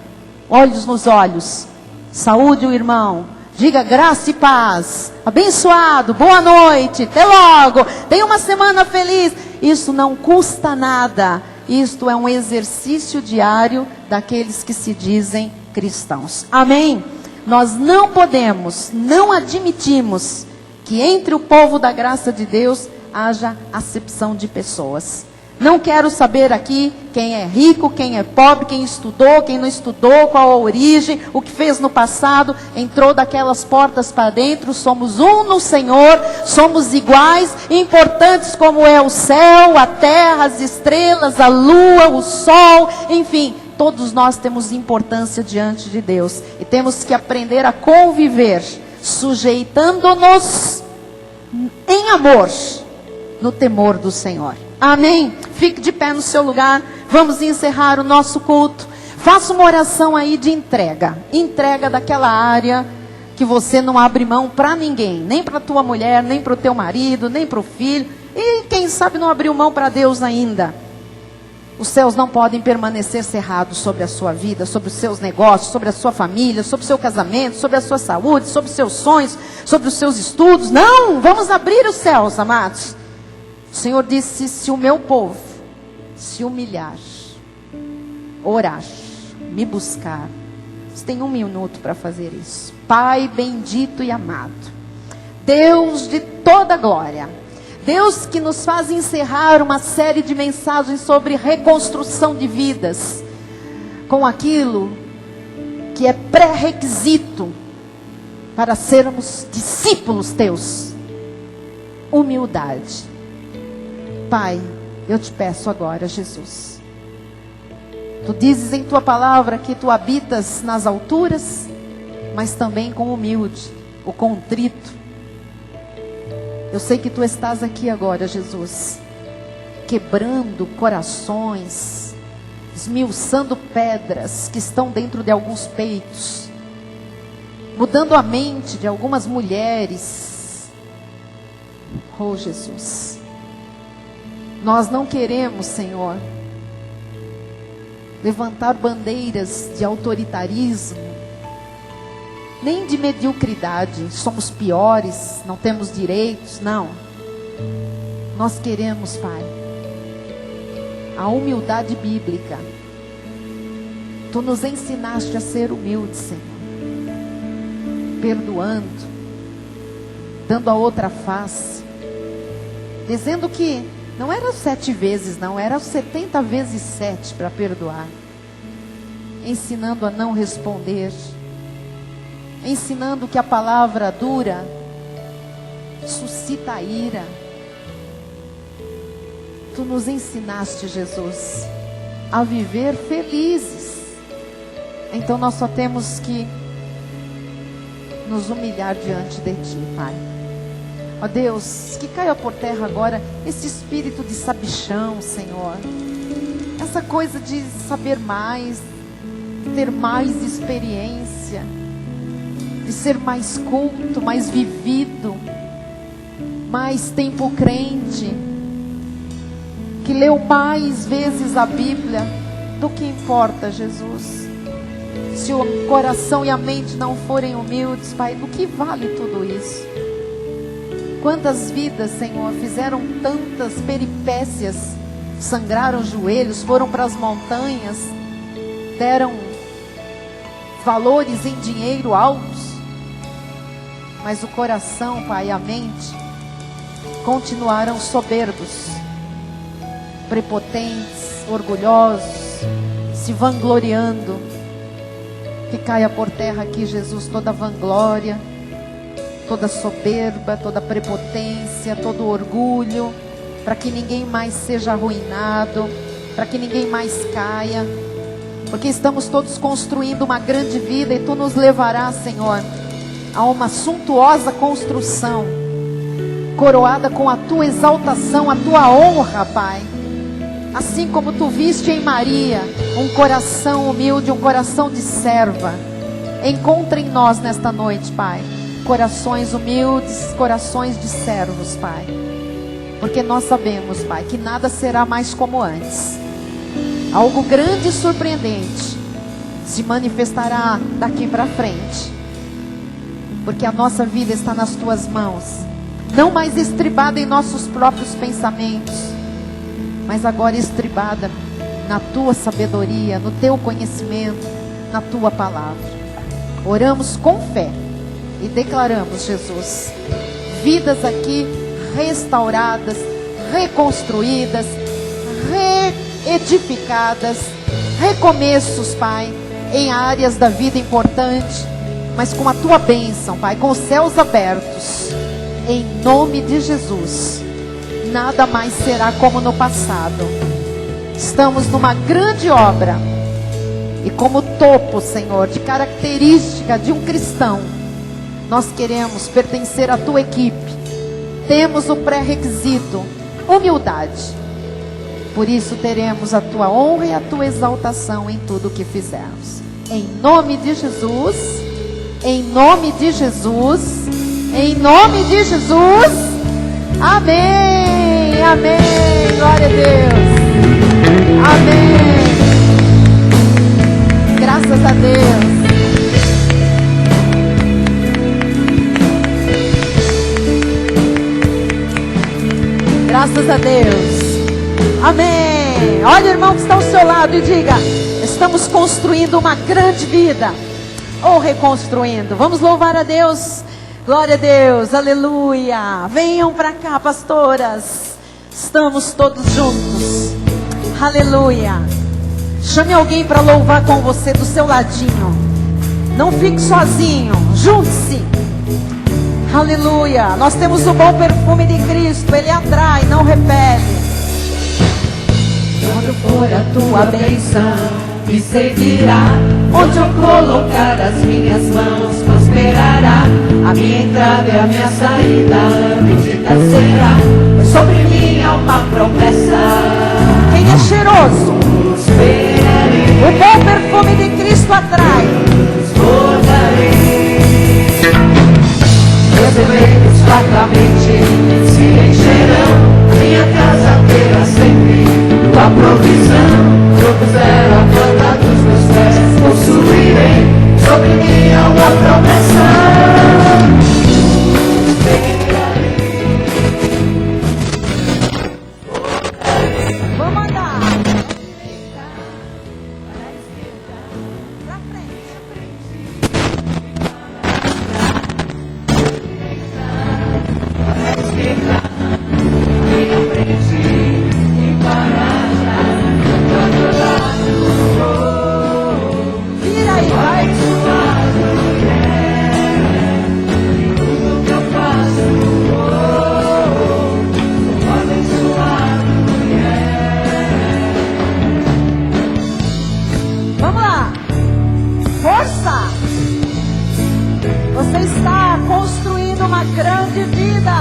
Olhos nos olhos. Saúde o irmão. Diga graça e paz. Abençoado, boa noite, até logo. Tenha uma semana feliz. Isso não custa nada. Isto é um exercício diário daqueles que se dizem cristãos. Amém? Nós não podemos, não admitimos que entre o povo da graça de Deus haja acepção de pessoas. Não quero saber aqui quem é rico, quem é pobre, quem estudou, quem não estudou, qual a origem, o que fez no passado, entrou daquelas portas para dentro. Somos um no Senhor, somos iguais, importantes como é o céu, a terra, as estrelas, a lua, o sol, enfim, todos nós temos importância diante de Deus. E temos que aprender a conviver, sujeitando-nos em amor, no temor do Senhor. Amém? Fique de pé no seu lugar. Vamos encerrar o nosso culto. Faça uma oração aí de entrega. Entrega daquela área que você não abre mão para ninguém. Nem para tua mulher, nem para o teu marido, nem para o filho. E quem sabe não abriu mão para Deus ainda. Os céus não podem permanecer cerrados sobre a sua vida, sobre os seus negócios, sobre a sua família, sobre o seu casamento, sobre a sua saúde, sobre os seus sonhos, sobre os seus estudos. Não, vamos abrir os céus, amados. O Senhor disse, se o meu povo se humilhar, orar, me buscar. Você tem 1 minuto para fazer isso. Pai bendito e amado, Deus de toda glória, Deus que nos faz encerrar uma série de mensagens sobre reconstrução de vidas, com aquilo que é pré-requisito para sermos discípulos teus: humildade. Pai, eu te peço agora, Jesus, tu dizes em tua palavra que tu habitas nas alturas, mas também com o humilde, o contrito. Eu sei que tu estás aqui agora, Jesus, quebrando corações, esmiuçando pedras que estão dentro de alguns peitos, mudando a mente de algumas mulheres. Oh, Jesus, nós não queremos, Senhor, levantar bandeiras de autoritarismo, nem de mediocridade, somos piores, não temos direitos, não. Nós queremos, Pai, a humildade bíblica. Tu nos ensinaste a ser humildes, Senhor, perdoando, dando a outra face, dizendo que não era 7 vezes, não, era 70 vezes 7 para perdoar, ensinando a não responder, ensinando que a palavra dura suscita a ira. Tu nos ensinaste, Jesus, a viver felizes. Então nós só temos que nos humilhar diante de Ti, Pai. Ó Deus, que caia por terra agora esse espírito de sabichão, Senhor. Essa coisa de saber mais, ter mais experiência, de ser mais culto, mais vivido, mais tempo crente, que leu mais vezes a Bíblia do que importa, Jesus. Se o coração e a mente não forem humildes, Pai, do que vale tudo isso? Quantas vidas, Senhor, fizeram tantas peripécias, sangraram os joelhos, foram para as montanhas, deram valores em dinheiro altos, mas o coração, Pai, e a mente continuaram soberbos, prepotentes, orgulhosos, se vangloriando. Que caia por terra aqui, Jesus, toda vanglória, toda soberba, toda prepotência, todo orgulho, para que ninguém mais seja arruinado, para que ninguém mais caia, porque estamos todos construindo uma grande vida e Tu nos levarás, Senhor, a uma suntuosa construção, coroada com a Tua exaltação, a Tua honra, Pai. Assim como Tu viste em Maria um coração humilde, um coração de serva, encontra em nós nesta noite, Pai, corações humildes, corações de servos, Pai. Porque nós sabemos, Pai, que nada será mais como antes. Algo grande e surpreendente se manifestará daqui para frente. Porque a nossa vida está nas Tuas mãos, não mais estribada em nossos próprios pensamentos, mas agora estribada na Tua sabedoria, no Teu conhecimento, na Tua palavra. Oramos com fé e declaramos, Jesus, vidas aqui restauradas, reconstruídas, reedificadas, recomeços, Pai, em áreas da vida importantes, mas com a Tua bênção, Pai, com os céus abertos, em nome de Jesus. Nada mais será como no passado. Estamos numa grande obra, e como topo, Senhor, de característica de um cristão, nós queremos pertencer à Tua equipe. Temos o pré-requisito, humildade. Por isso teremos a Tua honra e a Tua exaltação em tudo o que fizermos. Em nome de Jesus, em nome de Jesus, em nome de Jesus, amém. amém. Glória a Deus. Amém. Graças a Deus. Graças a Deus. Amém. Olha o irmão que está ao seu lado e diga: estamos construindo uma grande vida. Ou reconstruindo. Vamos louvar a Deus. Glória a Deus. Aleluia. Venham para cá, pastoras. Estamos todos juntos. Aleluia. Chame alguém para louvar com você do seu ladinho. Não fique sozinho. Junte-se. Aleluia. Nós temos o bom perfume de Cristo. Ele atrai, não repele. Quando for a tua bênção, me seguirá. Onde eu colocar as minhas mãos, prosperará. A minha entrada e a minha saída, bendita será. Pois sobre mim há uma promessa. Quem é cheiroso? Prosperarei. O bom perfume de Cristo atrai. Transbordarei. Meus eleitos fartamente se encherão. Minha casa terá sempre tua provisão. Eu puser a planta dos meus pés, possuirei. Sobre mim há uma promessa. Vamos andar. Pra frente. Vira aí, vai. Vamos lá. Força. Você está construindo uma grande vida.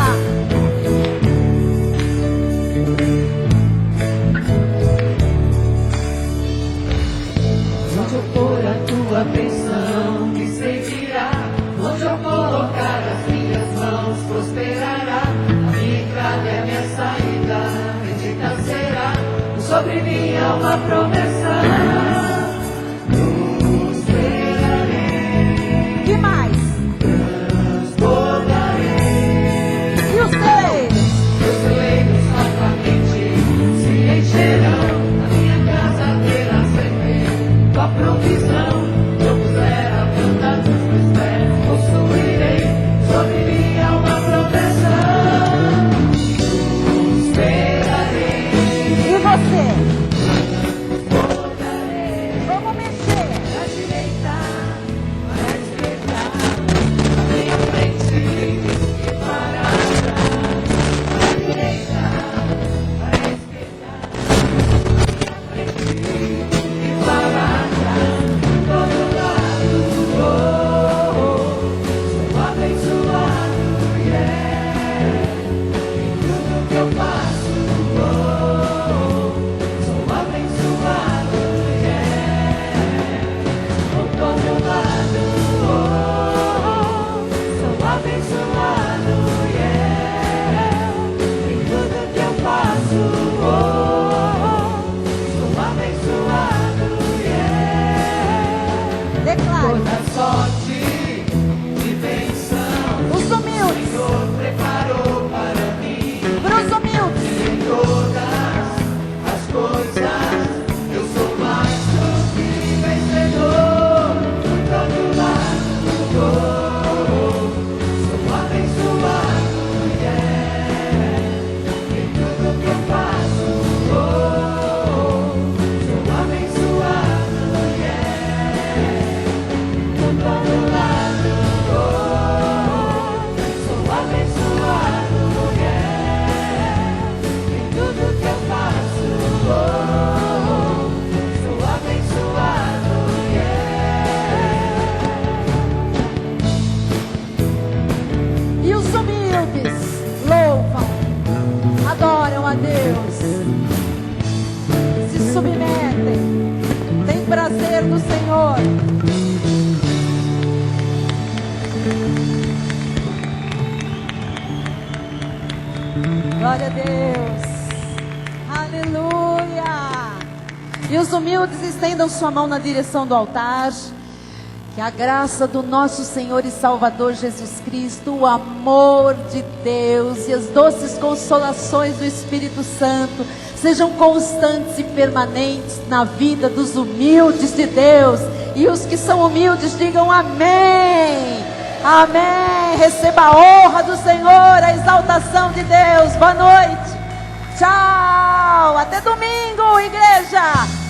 Onde eu for a tua bênção, me seguirá. Onde eu colocar as minhas mãos, prosperará. A minha entrada e a minha saída, bendita será. Sobre mim há uma promessa. Prosperarei. Que mais? Transbordarei. E os teus? Meus eleitos fartamente se encherão. A minha casa terá sempre tua provisão. Eu puser a planta dos meus pés, possuirei. Sobre mim há uma promessa. Prosperarei. E você? Transbordarei. Vamos mexer. À direita, à esquerda, à minha frente e para trás. À direita, à esquerda, à minha frente e para trás. Todo lado, sou abençoado, yeah. Em tudo que eu faço, sou abençoado, yeah. Por todo lado, sou abençoado, yeah. Em tudo que eu faço, sou abençoado, yeah. Declare. Toda sorte de bênção, Os humildes. o Senhor preparou para mim. Para os humildes. Em todas as coisas, eu sou mais do que vencedor. Por todo lado, sou abençoado, yeah. Em tudo que eu faço, sou abençoado, yeah. Por todo lado, sou abençoado, yeah. Em tudo que eu faço, sou abençoado, yeah. E os humildes louvam, adoram a Deus, se submetem, têm prazer no Senhor. Glória a Deus. Aleluia. E os humildes estendam sua mão na direção do altar. Que a graça do nosso Senhor e Salvador Jesus Cristo, o amor de Deus e as doces consolações do Espírito Santo sejam constantes e permanentes na vida dos humildes de Deus. E os que são humildes digam amém. Amém. Receba a honra do Senhor, a exaltação de Deus. Boa noite. Tchau. Até domingo, igreja.